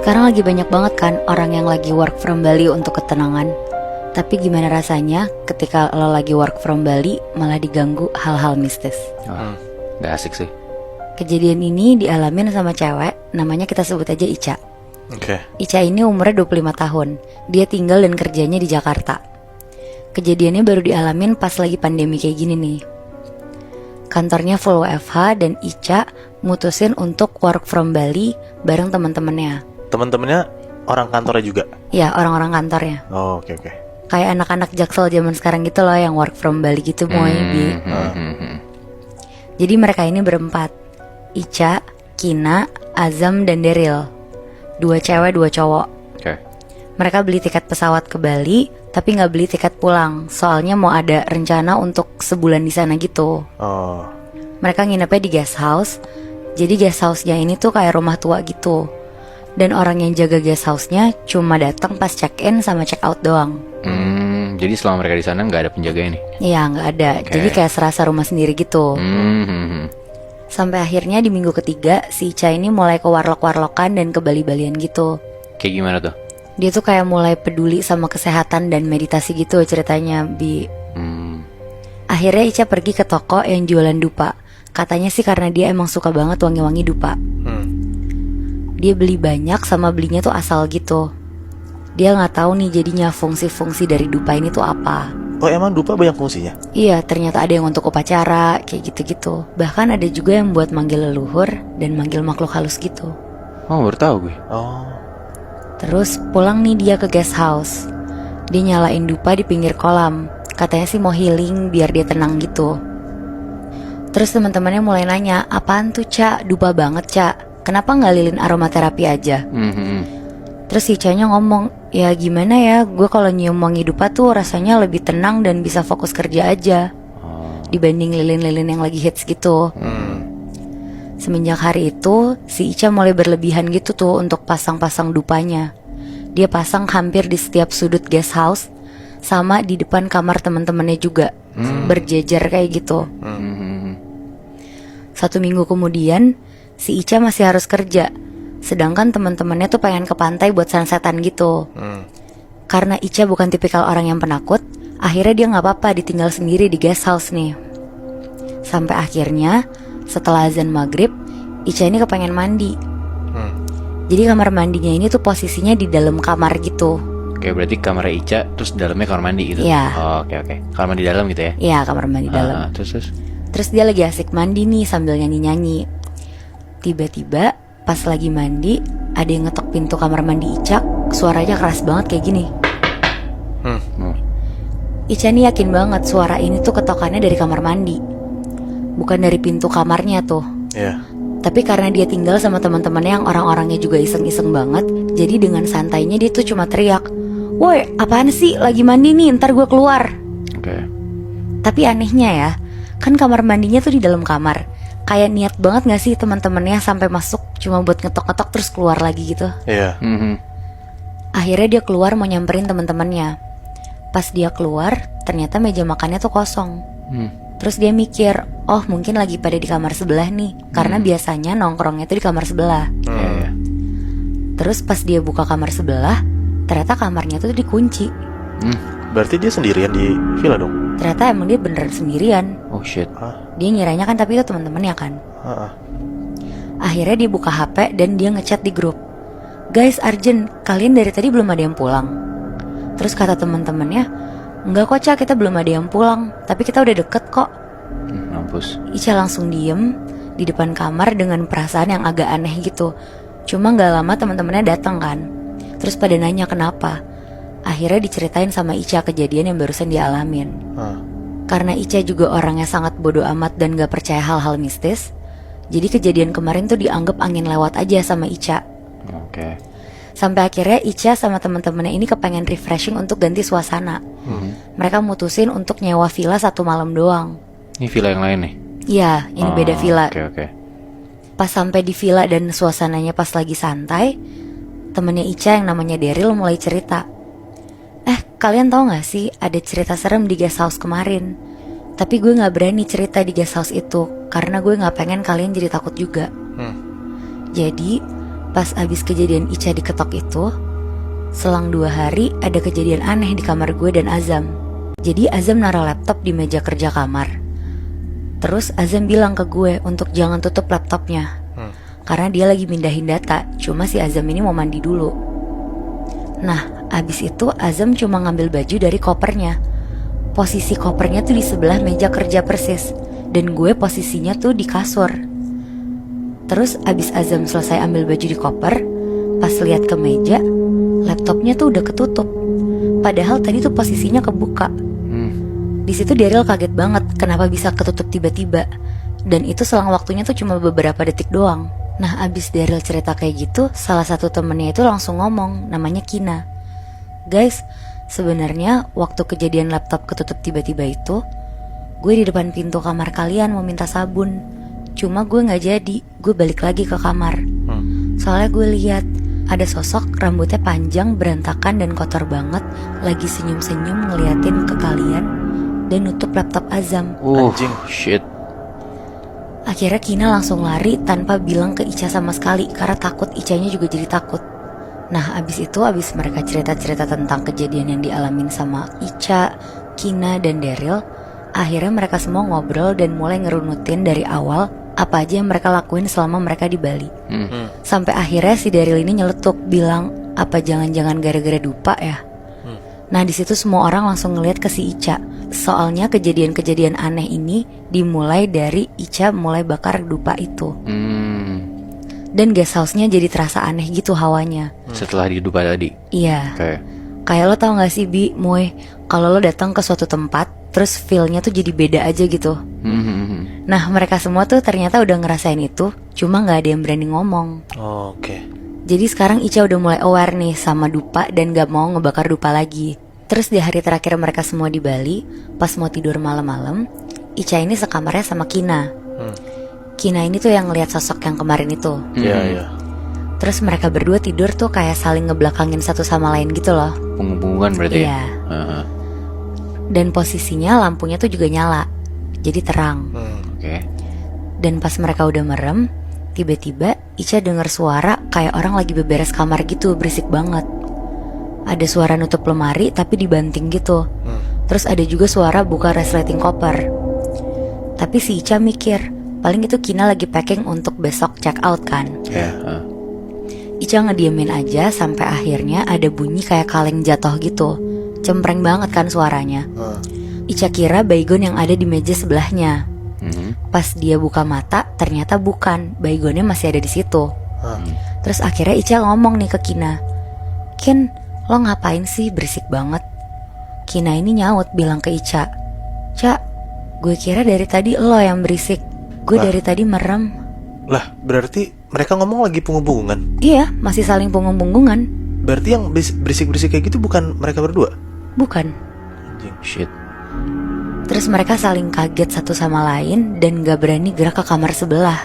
Sekarang lagi banyak banget kan orang yang lagi work from Bali untuk ketenangan. Tapi gimana rasanya ketika lo lagi work from Bali malah diganggu hal-hal mistis? Gak asik sih. Kejadian ini dialamin sama cewek, namanya kita sebut aja Ica. Oke. Ica ini umurnya 25 tahun. Dia tinggal dan kerjanya di Jakarta. Kejadiannya baru dialamin pas lagi pandemi kayak gini nih. Kantornya full WFH dan Ica mutusin untuk work from Bali bareng teman-temannya. Teman-temannya orang kantornya juga. Ya, orang-orang kantornya. Oh, oke. Kayak anak-anak Jaksel zaman sekarang gitu loh yang work from Bali gitu Moy. Jadi mereka ini berempat. Ica, Kina, Azam, dan Daryl. 2 cewek 2 cowok. Oke. Mereka beli tiket pesawat ke Bali, tapi gak beli tiket pulang. Soalnya mau ada rencana untuk sebulan di sana gitu. Oh. Mereka nginepnya di guest house. Jadi guest house-nya ini tuh kayak rumah tua gitu. Dan orang yang jaga guest house-nya cuma datang pas check-in sama check-out doang. Jadi selama mereka di sana nggak ada penjaga ini. Iya, nggak ada. Oke. Jadi kayak serasa rumah sendiri gitu. Sampai akhirnya di minggu ketiga si Ica ini mulai ke warlok-warlokan dan ke Bali-Balian gitu. Kayak gimana tuh? Dia tuh kayak mulai peduli sama kesehatan dan meditasi gitu ceritanya, Bi. Akhirnya Ica pergi ke toko yang jualan dupa. Katanya sih karena dia emang suka banget wangi-wangi dupa. Dia beli banyak sama belinya tuh asal gitu. Dia nggak tahu nih jadinya fungsi-fungsi dari dupa ini tuh apa. Oh, emang dupa banyak fungsinya? Iya, ternyata ada yang untuk upacara, kayak gitu-gitu. Bahkan ada juga yang buat manggil leluhur dan manggil makhluk halus gitu. Oh, baru tahu gue. Oh. Terus pulang nih dia ke guest house. Dia nyalain dupa di pinggir kolam. Katanya sih mau healing biar dia tenang gitu. Terus teman-temannya mulai nanya, apaan tuh Ca? Dupa banget Ca. Kenapa nggak lilin aromaterapi aja? Terus si Ca-nya ngomong, ya gimana ya, gue kalau nyium wangi dupa tuh rasanya lebih tenang dan bisa fokus kerja aja dibanding lilin-lilin yang lagi hits gitu. Semenjak hari itu, si Ica mulai berlebihan gitu tuh untuk pasang-pasang dupanya. Dia pasang hampir di setiap sudut guest house, sama di depan kamar teman-temannya juga, berjejer kayak gitu. 1 minggu kemudian, si Ica masih harus kerja. Sedangkan teman-temannya tuh pengen ke pantai buat sunsetan gitu. Karena Ica bukan tipikal orang yang penakut, akhirnya dia gak apa-apa ditinggal sendiri di guest house nih. Sampai akhirnya setelah azan maghrib, Ica ini kepengen mandi. Jadi kamar mandinya ini tuh posisinya di dalam kamar gitu. Oke, berarti kamar Ica terus dalamnya kamar mandi gitu. Iya. Oh, oke. Kamar mandi dalam gitu ya. Iya, kamar mandi dalam. Terus. Dia lagi asik mandi nih sambil nyanyi-nyanyi. Tiba-tiba pas lagi mandi, ada yang ngetok pintu kamar mandi Ica. Suaranya keras banget kayak gini. Ica nih yakin banget suara ini tuh ketokannya dari kamar mandi, bukan dari pintu kamarnya tuh. Iya. Tapi karena dia tinggal sama teman-temannya yang orang-orangnya juga iseng-iseng banget, jadi dengan santainya dia tuh cuma teriak, "Woi, apaan sih? Lagi mandi nih, ntar gue keluar." Oke. Tapi anehnya ya, kan kamar mandinya tuh di dalam kamar. Kayak niat banget gak sih teman-temannya sampai masuk cuma buat ngetok-ngetok terus keluar lagi gitu. Iya. Akhirnya dia keluar mau nyamperin teman-temannya. Pas dia keluar, ternyata meja makannya tuh kosong. Terus dia mikir, oh mungkin lagi pada di kamar sebelah nih, karena biasanya nongkrongnya tuh di kamar sebelah. Iya. Terus pas dia buka kamar sebelah, ternyata kamarnya tuh dikunci. Berarti dia sendirian di villa dong? Ternyata emang dia beneran sendirian. Oh shit. Dia ngiranya kan, tapi itu teman-temannya kan. Akhirnya dia buka HP dan dia ngechat di grup, "Guys, urgent, kalian dari tadi belum ada yang pulang." Terus kata teman-temannya, "Enggak kok Ca, kita belum ada yang pulang, tapi kita udah deket kok." Mampus. Ica langsung diem di depan kamar dengan perasaan yang agak aneh gitu. Cuma gak lama teman-temannya datang kan. Terus pada nanya kenapa. Akhirnya diceritain sama Ica kejadian yang barusan dia alamin. Karena Ica juga orangnya sangat bodoh amat dan gak percaya hal-hal mistis, jadi kejadian kemarin tuh dianggap angin lewat aja sama Ica. Oke. Sampai akhirnya Ica sama teman-temannya ini kepengen refreshing untuk ganti suasana. Mereka mutusin untuk nyewa villa 1 malam doang. Ini villa yang lain nih? Iya, ini beda villa. Oke. Pas sampai di villa dan suasananya pas lagi santai, temennya Ica yang namanya Daryl mulai cerita, kalian tahu gak sih ada cerita serem di guest house kemarin? Tapi gue gak berani cerita di guest house itu, karena gue gak pengen kalian jadi takut juga. Jadi Pas abis kejadian Ica diketok itu, selang 2 hari ada kejadian aneh di kamar gue dan Azam. Jadi Azam naruh laptop di meja kerja kamar. Terus Azam bilang ke gue untuk jangan tutup laptopnya, karena dia lagi mindahin data. Cuma si Azam ini mau mandi dulu. Nah, abis itu Azam cuma ngambil baju dari kopernya. Posisi kopernya tuh di sebelah meja kerja persis, dan gue posisinya tuh di kasur. Terus abis Azam selesai ambil baju di koper, pas lihat ke meja, laptopnya tuh udah ketutup. Padahal tadi tuh posisinya kebuka. Di situ Daryl kaget banget kenapa bisa ketutup tiba-tiba. Dan itu selang waktunya tuh cuma beberapa detik doang. Nah, abis Daryl cerita kayak gitu, salah satu temennya itu langsung ngomong, namanya Kina. Guys, sebenarnya waktu kejadian laptop ketutup tiba-tiba itu, gue di depan pintu kamar kalian mau minta sabun. Cuma gue gak jadi, gue balik lagi ke kamar. Soalnya gue lihat ada sosok rambutnya panjang, berantakan dan kotor banget, lagi senyum-senyum ngeliatin ke kalian dan nutup laptop Azam. Anjing. Shit. Akhirnya Kina langsung lari tanpa bilang ke Ica sama sekali, karena takut Icanya juga jadi takut. Nah, abis mereka cerita-cerita tentang kejadian yang dialamin sama Ica, Kina, dan Daryl, akhirnya mereka semua ngobrol dan mulai ngerunutin dari awal apa aja yang mereka lakuin selama mereka di Bali. Sampai akhirnya si Daryl ini nyeletuk bilang, apa jangan-jangan gara-gara dupa ya? Nah, di situ semua orang langsung ngeliat ke si Ica. Soalnya kejadian-kejadian aneh ini dimulai dari Ica mulai bakar dupa itu. Dan guest house-nya jadi terasa aneh gitu hawanya. Setelah di dupa tadi. Iya. Oke. Kayak lo tau gak sih Bi, Moy, kalau lo datang ke suatu tempat, terus feel-nya tuh jadi beda aja gitu. Nah, mereka semua tuh ternyata udah ngerasain itu, cuma gak ada yang berani ngomong. Oke. Jadi sekarang Ica udah mulai aware nih sama dupa dan gak mau ngebakar dupa lagi. Terus di hari terakhir mereka semua di Bali, pas mau tidur malam-malam, Ica ini sekamarnya sama Kina. Kina ini tuh yang ngeliat sosok yang kemarin itu. Iya. Terus mereka berdua tidur tuh kayak saling ngebelakangin satu sama lain gitu loh. Punggung-punggungan berarti Iya. ya? Dan posisinya lampunya tuh juga nyala, jadi terang. Oke. Dan pas mereka udah merem, tiba-tiba Ica dengar suara kayak orang lagi beberes kamar gitu, berisik banget. Ada suara nutup lemari tapi dibanting gitu. Terus ada juga suara buka resleting koper. Tapi si Ica mikir, paling itu Kina lagi packing untuk besok check out kan. Ya. Ica ngediemin aja sampai akhirnya ada bunyi kayak kaleng jatuh gitu. Cempreng banget kan suaranya. Ica kira baygon yang ada di meja sebelahnya. Pas dia buka mata, ternyata bukan, baygonnya masih ada di situ. Terus akhirnya Ica ngomong nih ke Kina, Kin, lo ngapain sih berisik banget? Kina ini nyaut bilang ke Ica, Ca, gue kira dari tadi lo yang berisik. Gue dari tadi merem. Lah, berarti mereka ngomong lagi punggung-punggungan. Iya, masih saling punggung-punggungan. Berarti yang berisik-berisik kayak gitu bukan mereka berdua? Bukan. Anjing. Shit. Terus mereka saling kaget satu sama lain dan gak berani gerak ke kamar sebelah.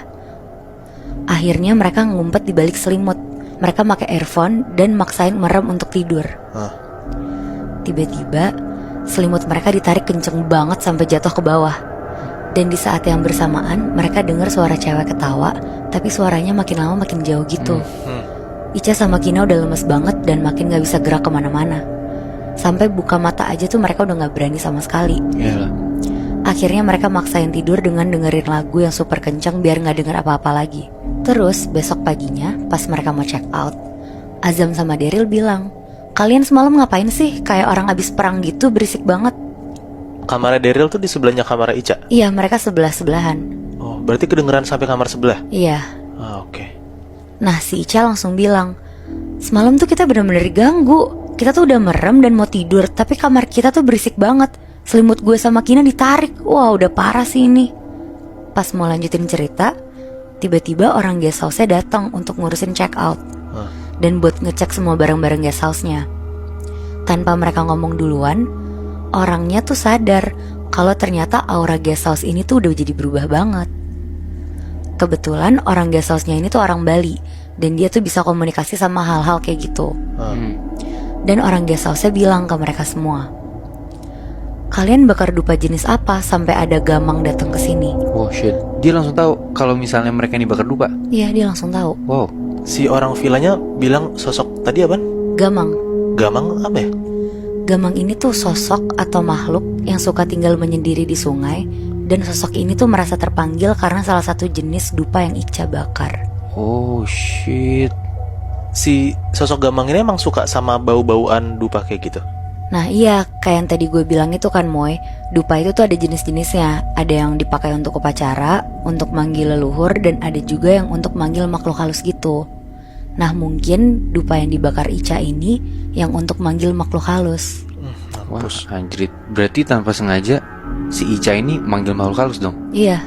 Akhirnya mereka ngumpet di balik selimut. Mereka pakai earphone dan maksain merem untuk tidur. Tiba-tiba selimut mereka ditarik kenceng banget sampai jatuh ke bawah. Dan di saat yang bersamaan mereka dengar suara cewek ketawa, tapi suaranya makin lama makin jauh gitu. Ica sama Kina udah lemes banget dan makin gak bisa gerak kemana-mana. Sampai buka mata aja tuh mereka udah gak berani sama sekali. Iyalah. Akhirnya mereka maksain tidur dengan dengerin lagu yang super kencang biar gak denger apa-apa lagi. Terus besok paginya pas mereka mau check out, Azam sama Daryl bilang, kalian semalam ngapain sih? Kayak orang abis perang gitu, berisik banget. Kamarnya Daryl tuh di sebelahnya kamarnya Ica? Iya, mereka sebelah-sebelahan. Oh, berarti kedengeran sampai kamar sebelah? Iya. Oke. Nah, si Ica langsung bilang, semalam tuh kita bener-bener diganggu. Kita tuh udah merem dan mau tidur, tapi kamar kita tuh berisik banget. Selimut gue sama Kina ditarik. Wah, udah parah sih ini. Pas mau lanjutin cerita, tiba-tiba orang guest house-nya datang untuk ngurusin check out dan buat ngecek semua barang-barang guest house-nya. Tanpa mereka ngomong duluan, orangnya tuh sadar kalau ternyata aura guest house ini tuh udah jadi berubah banget. Kebetulan orang guest house-nya ini tuh orang Bali, dan dia tuh bisa komunikasi sama hal-hal kayak gitu. Dan orang guest house-nya bilang ke mereka semua, kalian bakar dupa jenis apa sampai ada gamang datang ke sini? Oh shit. Dia langsung tahu kalau misalnya mereka ini bakar dupa. Iya, dia langsung tahu. Wow. Si orang villanya bilang sosok tadi apa? Gamang. Gamang apa ya? Gamang ini tuh sosok atau makhluk yang suka tinggal menyendiri di sungai. Dan sosok ini tuh merasa terpanggil karena salah satu jenis dupa yang Ica bakar. Oh shit. Si sosok Gamang ini emang suka sama bau-bauan dupa kayak gitu? Nah iya, kayak yang tadi gue bilang itu kan Moy, dupa itu tuh ada jenis-jenisnya. Ada yang dipakai untuk upacara, untuk manggil leluhur, dan ada juga yang untuk manggil makhluk halus gitu. Nah mungkin dupa yang dibakar Ica ini yang untuk manggil makhluk halus. Wah anjrit. Berarti tanpa sengaja si Ica ini manggil makhluk halus dong. Iya,